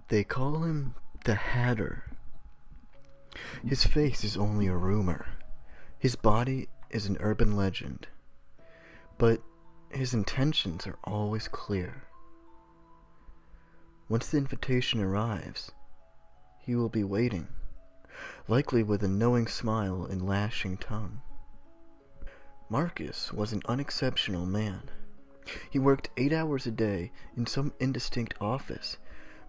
They call him the Hatter. His face is only a rumor. His body is an urban legend. But his intentions are always clear. Once the invitation arrives, he will be waiting, likely with a knowing smile and lashing tongue. Marcus was an unexceptional man. He worked 8 hours a day in some indistinct office,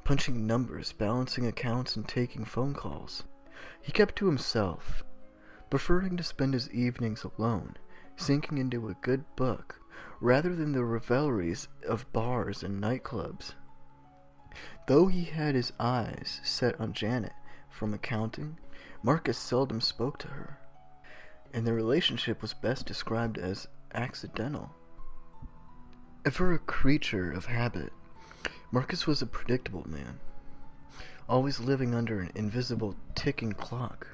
punching numbers, balancing accounts, and taking phone calls. He kept to himself, preferring to spend his evenings alone, sinking into a good book, rather than the revelries of bars and nightclubs. Though he had his eyes set on Janet from accounting, Marcus seldom spoke to her, and their relationship was best described as accidental. Ever a creature of habit, Marcus was a predictable man, always living under an invisible ticking clock.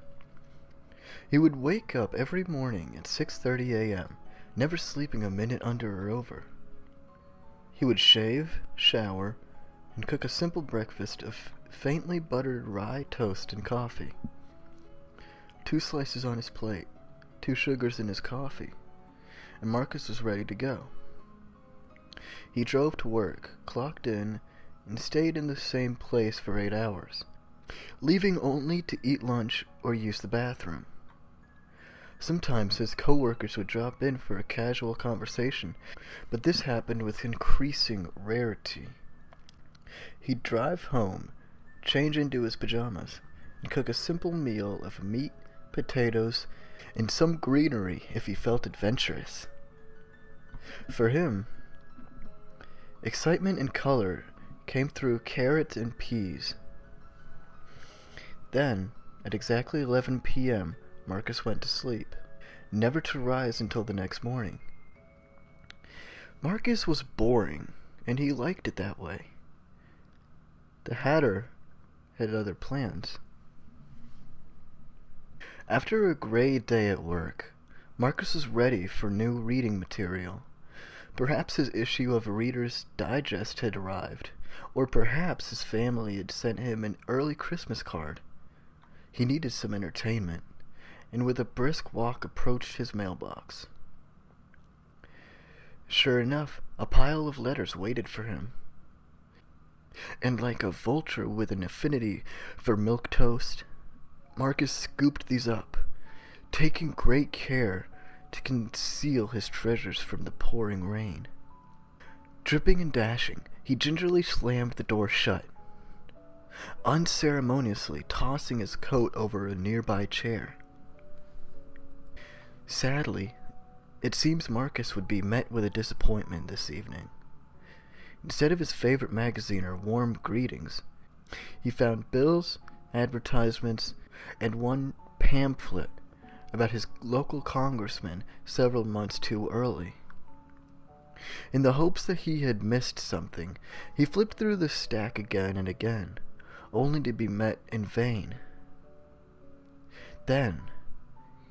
He would wake up every morning at 6:30 a.m., never sleeping a minute under or over. He would shave, shower, and cook a simple breakfast of faintly buttered rye toast and coffee. 2 slices on his plate, 2 sugars in his coffee, and Marcus was ready to go. He drove to work, clocked in, and stayed in the same place for 8 hours, leaving only to eat lunch or use the bathroom. Sometimes his co-workers would drop in for a casual conversation, but this happened with increasing rarity. He'd drive home, change into his pajamas, and cook a simple meal of meat, potatoes, and some greenery if he felt adventurous. For him, excitement and color came through carrots and peas. Then, at exactly 11 p.m., Marcus went to sleep, never to rise until the next morning. Marcus was boring, and he liked it that way. The Hatter had other plans. After a gray day at work, Marcus was ready for new reading material. Perhaps his issue of Reader's Digest had arrived, or perhaps his family had sent him an early Christmas card. He needed some entertainment, and with a brisk walk approached his mailbox. Sure enough, a pile of letters waited for him. And like a vulture with an affinity for milk toast, Marcus scooped these up, taking great care to conceal his treasures from the pouring rain. Dripping and dashing, he gingerly slammed the door shut, unceremoniously tossing his coat over a nearby chair. Sadly, it seems Marcus would be met with a disappointment this evening. Instead of his favorite magazine or warm greetings, he found bills, advertisements, and one pamphlet about his local congressman several months too early. In the hopes that he had missed something, he flipped through the stack again and again, only to be met in vain. Then,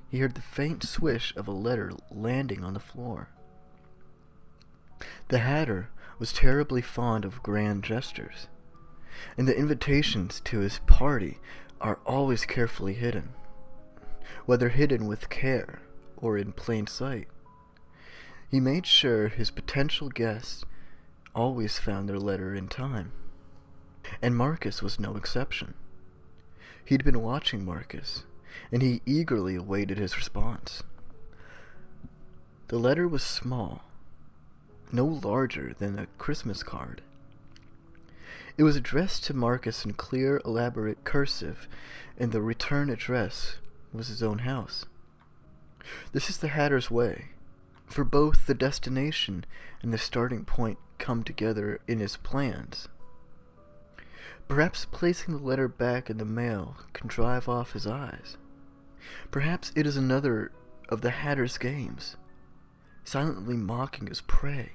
he heard the faint swish of a letter landing on the floor. The Hatter was terribly fond of grand gestures, and the invitations to his party are always carefully hidden, whether hidden with care or in plain sight. He made sure his potential guests always found their letter in time, and Marcus was no exception. He'd been watching Marcus, and he eagerly awaited his response. The letter was small, no larger than a Christmas card. It was addressed to Marcus in clear, elaborate cursive, and the return address was his own house. This is the Hatter's way, for both the destination and the starting point come together in his plans. Perhaps placing the letter back in the mail can drive off his eyes. Perhaps it is another of the Hatter's games, silently mocking his prey,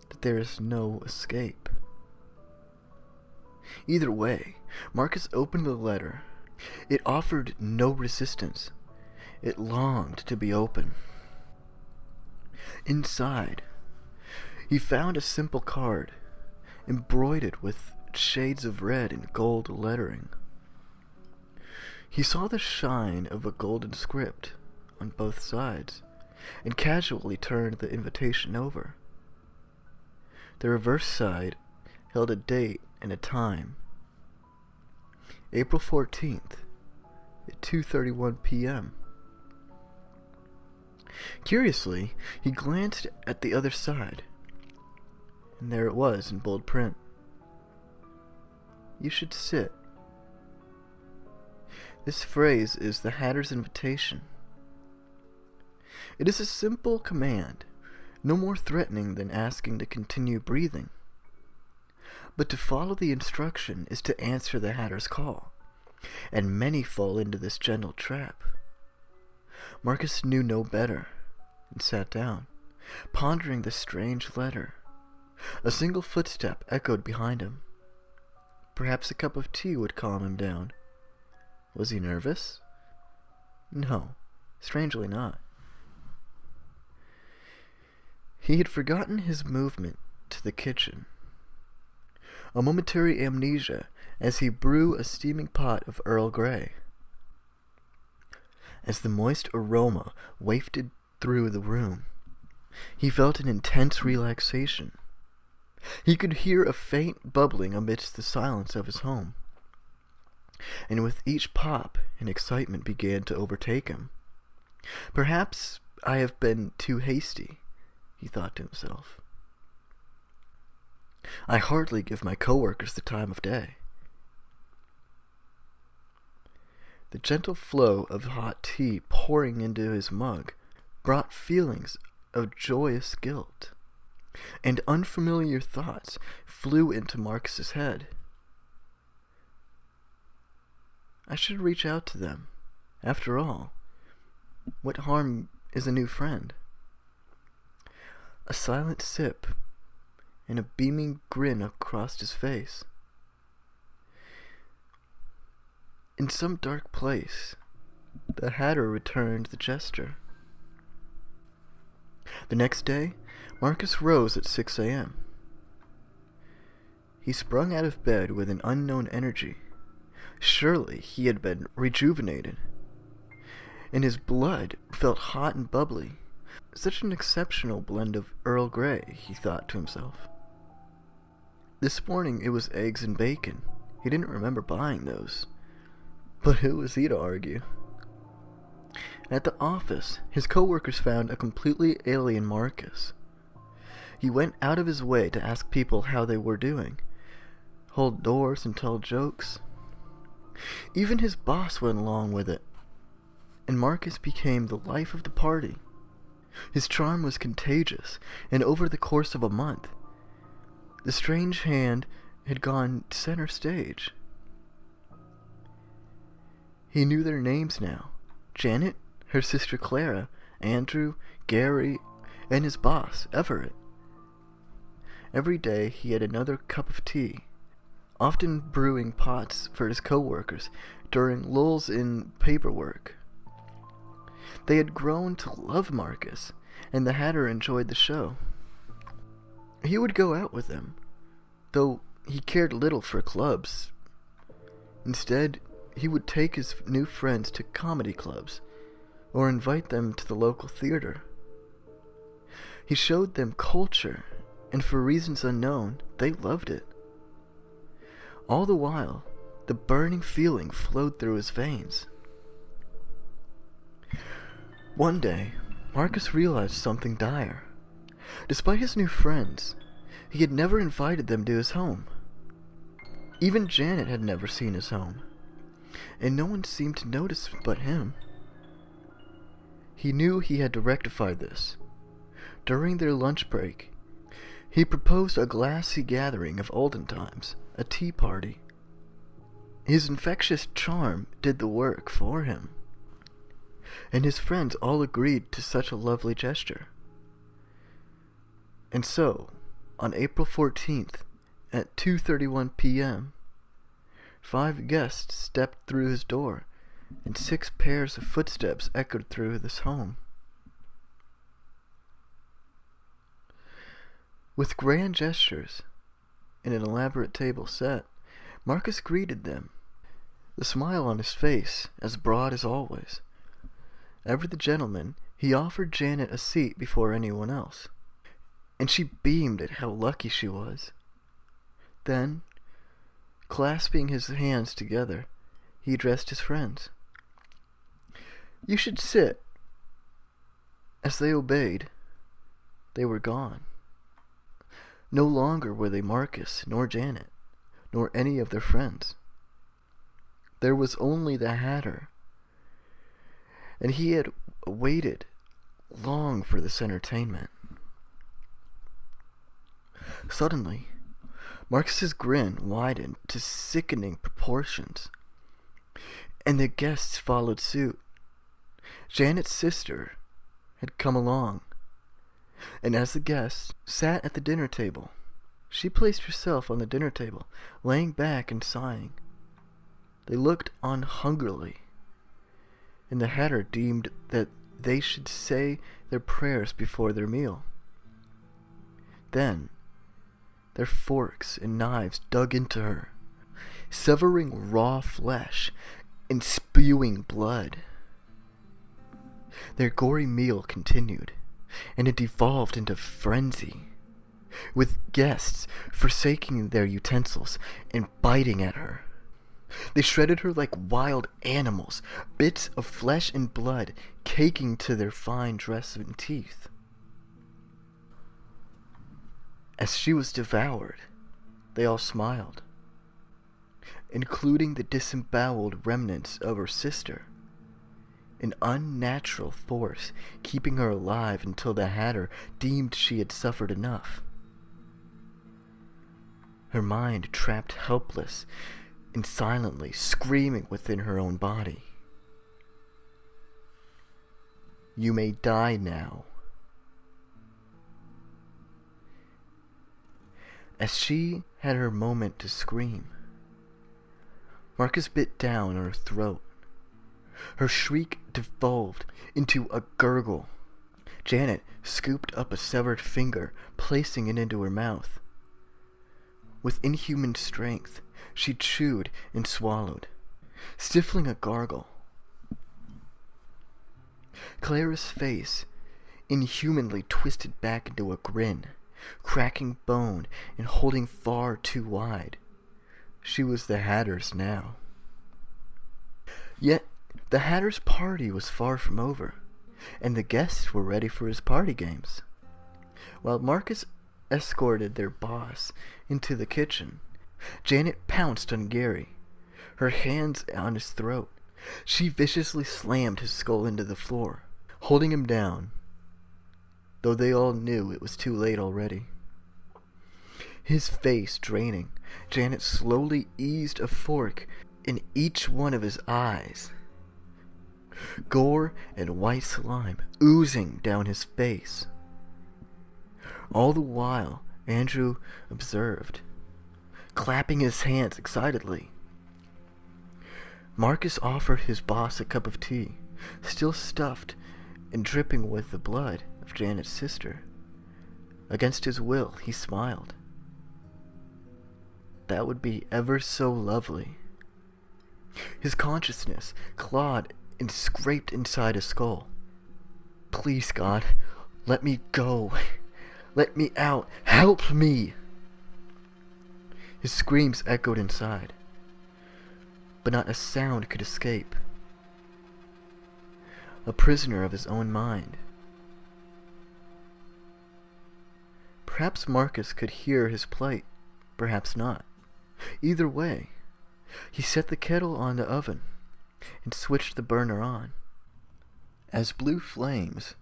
that there is no escape. Either way, Marcus opened the letter. It offered no resistance. It longed to be open. Inside, he found a simple card, embroidered with shades of red and gold lettering. He saw the shine of a golden script on both sides and casually turned the invitation over. The reverse side held a date and a time. April 14th at 2:31 p.m. Curiously, he glanced at the other side, and there it was in bold print. You should sit. This phrase is the Hatter's invitation. It is a simple command, no more threatening than asking to continue breathing. But to follow the instruction is to answer the Hatter's call, and many fall into this gentle trap. Marcus knew no better, and sat down, pondering the strange letter. A single footstep echoed behind him. Perhaps a cup of tea would calm him down. Was he nervous? No, strangely not. He had forgotten his movement to the kitchen. A momentary amnesia as he brewed a steaming pot of Earl Grey. As the moist aroma wafted through the room, he felt an intense relaxation. He could hear a faint bubbling amidst the silence of his home, and with each pop an excitement began to overtake him. Perhaps I have been too hasty, he thought to himself. I hardly give my coworkers the time of day. The gentle flow of hot tea pouring into his mug brought feelings of joyous guilt, and unfamiliar thoughts flew into Marcus's head. I should reach out to them. After all, what harm is a new friend? A silent sip, and a beaming grin across his face. In some dark place, the Hatter returned the gesture. The next day, Marcus rose at 6 a.m. He sprung out of bed with an unknown energy. Surely he had been rejuvenated, and his blood felt hot and bubbly. Such an exceptional blend of Earl Grey, he thought to himself. This morning it was eggs and bacon. He didn't remember buying those. But who was he to argue? At the office, his coworkers found a completely alien Marcus. He went out of his way to ask people how they were doing, hold doors and tell jokes. Even his boss went along with it, and Marcus became the life of the party. His charm was contagious, and over the course of a month, the strange hand had gone center stage. He knew their names now. Janet, her sister Clara, Andrew, Gary, and his boss, Everett. Every day he had another cup of tea, often brewing pots for his coworkers during lulls in paperwork. They had grown to love Marcus, and the Hatter enjoyed the show. He would go out with them, though he cared little for clubs. Instead, he would take his new friends to comedy clubs, or invite them to the local theater. He showed them culture, and for reasons unknown, they loved it. All the while, the burning feeling flowed through his veins. One day, Marcus realized something dire. Despite his new friends, he had never invited them to his home. Even Janet had never seen his home, and no one seemed to notice but him. He knew he had to rectify this. During their lunch break, he proposed a glassy gathering of olden times, a tea party. His infectious charm did the work for him, and his friends all agreed to such a lovely gesture. And so, on April 14th, at 2:31 p.m., 5 guests stepped through his door, and 6 pairs of footsteps echoed through this home. With grand gestures, and an elaborate table set, Marcus greeted them, the smile on his face as broad as always. Ever the gentleman, he offered Janet a seat before anyone else, and she beamed at how lucky she was. Then, clasping his hands together, he addressed his friends. "You should sit." As they obeyed, they were gone. No longer were they Marcus, nor Janet, nor any of their friends. There was only the Hatter, and he had waited long for this entertainment. Suddenly, Marcus's grin widened to sickening proportions, and the guests followed suit. Janet's sister had come along, and as the guests sat at the dinner table, she placed herself on the dinner table, laying back and sighing. They looked on hungrily, and the Hatter deemed that they should say their prayers before their meal. Then their forks and knives dug into her, severing raw flesh and spewing blood. Their gory meal continued, and it devolved into frenzy, with guests forsaking their utensils and biting at her. They shredded her like wild animals, bits of flesh and blood caking to their fine dress and teeth. As she was devoured, they all smiled, including the disemboweled remnants of her sister, an unnatural force keeping her alive until the Hatter deemed she had suffered enough. Her mind trapped helpless and silently screaming within her own body. "You may die now." As she had her moment to scream, Marcus bit down on her throat. Her shriek devolved into a gurgle. Janet scooped up a severed finger, placing it into her mouth. With inhuman strength, she chewed and swallowed, stifling a gargle. Clara's face inhumanly twisted back into a grin, cracking bone and holding far too wide. She was the Hatter's now. Yet the Hatter's party was far from over, and the guests were ready for his party games. While Marcus escorted their boss into the kitchen, Janet pounced on Gary, her hands on his throat. She viciously slammed his skull into the floor, holding him down, though they all knew it was too late already. His face draining, Janet slowly eased a fork in each one of his eyes, gore and white slime oozing down his face. All the while, Andrew observed, clapping his hands excitedly. Marcus offered his boss a cup of tea, still stuffed and dripping with the blood of Janet's sister. Against his will, he smiled. That would be ever so lovely. His consciousness clawed and scraped inside his skull. "Please, God, let me go. Let me out. Help me!" His screams echoed inside, but not a sound could escape. A prisoner of his own mind. Perhaps Marcus could hear his plight, perhaps not. Either way, he set the kettle on the oven and switched the burner on. As blue flames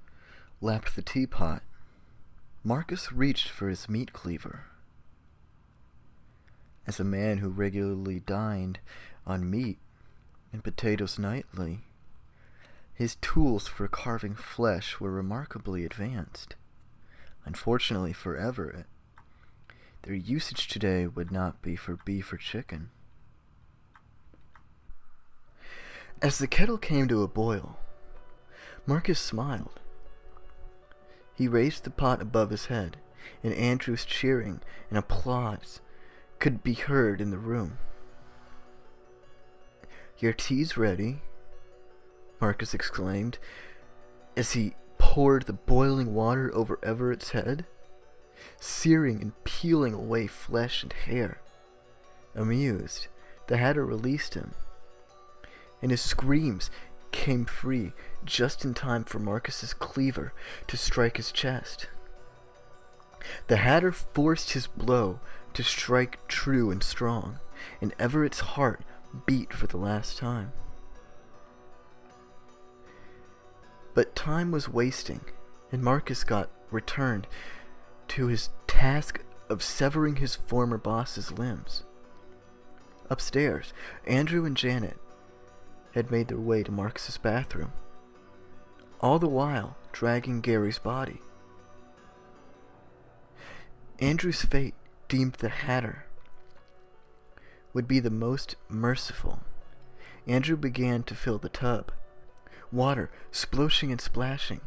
lapped the teapot, Marcus reached for his meat cleaver. As a man who regularly dined on meat and potatoes nightly, his tools for carving flesh were remarkably advanced. Unfortunately for Everett, their usage today would not be for beef or chicken. As the kettle came to a boil, Marcus smiled. He raised the pot above his head, and Andrew's cheering and applause could be heard in the room. "Your tea's ready," Marcus exclaimed as he poured the boiling water over Everett's head, searing and peeling away flesh and hair. Amused, the Hatter released him, and his screams came free just in time for Marcus's cleaver to strike his chest. The Hatter forced his blow to strike true and strong, and Everett's heart beat for the last time. But time was wasting, and Marcus got returned to his task of severing his former boss's limbs. Upstairs, Andrew and Janet had made their way to Marcus's bathroom, all the while dragging Gary's body. Andrew's fate, deemed the Hatter, would be the most merciful. Andrew began to fill the tub, water sploshing and splashing.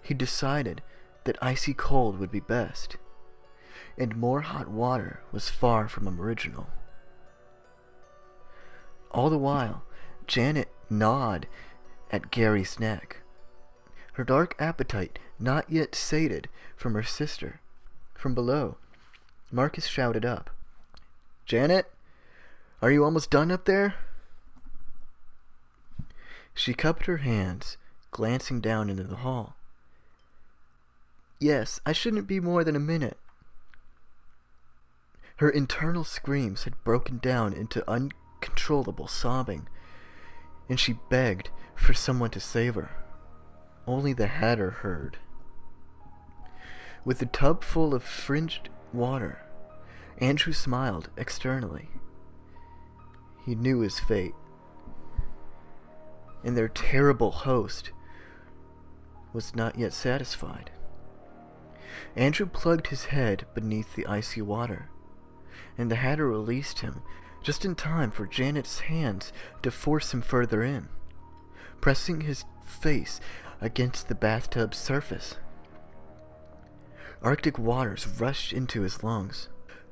He decided that icy cold would be best, and more hot water was far from original. All the while, Janet gnawed at Gary's neck, her dark appetite not yet sated from her sister. From below, Marcus shouted up, "Janet, are you almost done up there?" She cupped her hands, glancing down into the hall. "Yes, I shouldn't be more than a minute." Her internal screams had broken down into uncontrollable sobbing, and she begged for someone to save her. Only the Hatter heard. With the tub full of fringed water, Andrew smiled externally. He knew his fate, and their terrible host was not yet satisfied. Andrew plugged his head beneath the icy water, and the Hatter released him just in time for Janet's hands to force him further in, pressing his face against the bathtub's surface. Arctic waters rushed into his lungs,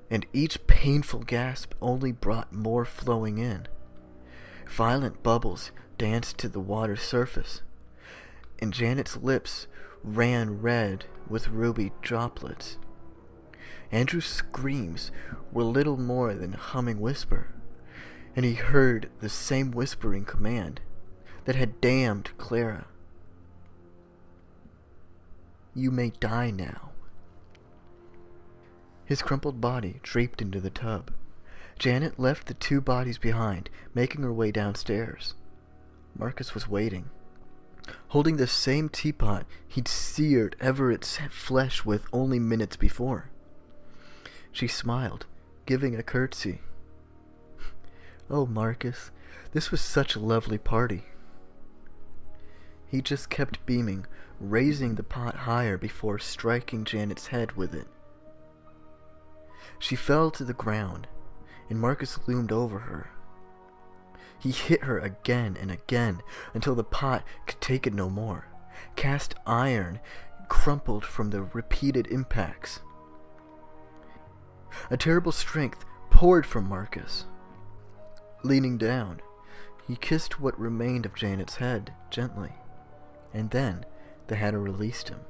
and each painful gasp only brought more flowing in. Violent bubbles danced to the water's surface, and Janet's lips ran red with ruby droplets. Andrew's screams were little more than a humming whisper, and he heard the same whispering command that had damned Clara. "You may die now." His crumpled body draped into the tub. Janet left the two bodies behind, making her way downstairs. Marcus was waiting, holding the same teapot he'd seared Everett's flesh with only minutes before. She smiled, giving a curtsy. "Oh, Marcus, this was such a lovely party." He just kept beaming, raising the pot higher before striking Janet's head with it. She fell to the ground, and Marcus loomed over her. He hit her again and again until the pot could take it no more. Cast iron crumpled from the repeated impacts. A terrible strength poured from Marcus. Leaning down, he kissed what remained of Janet's head gently, and then the Hatter released him.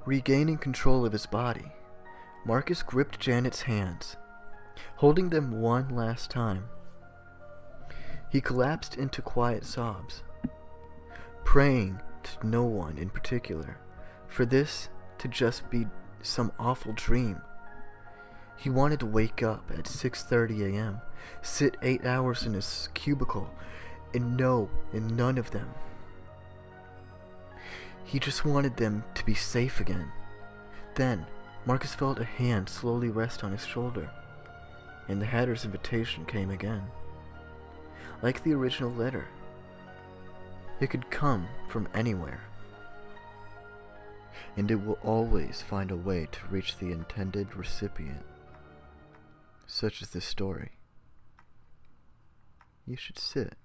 Regaining control of his body, Marcus gripped Janet's hands, holding them one last time. He collapsed into quiet sobs, praying to no one in particular for this to just be some awful dream. He wanted to wake up at 6:30 a.m., sit 8 hours in his cubicle, and know in none of them. He just wanted them to be safe again. Then Marcus felt a hand slowly rest on his shoulder, and the Hatter's invitation came again. Like the original letter, it could come from anywhere, and it will always find a way to reach the intended recipient. Such is this story. You should sit.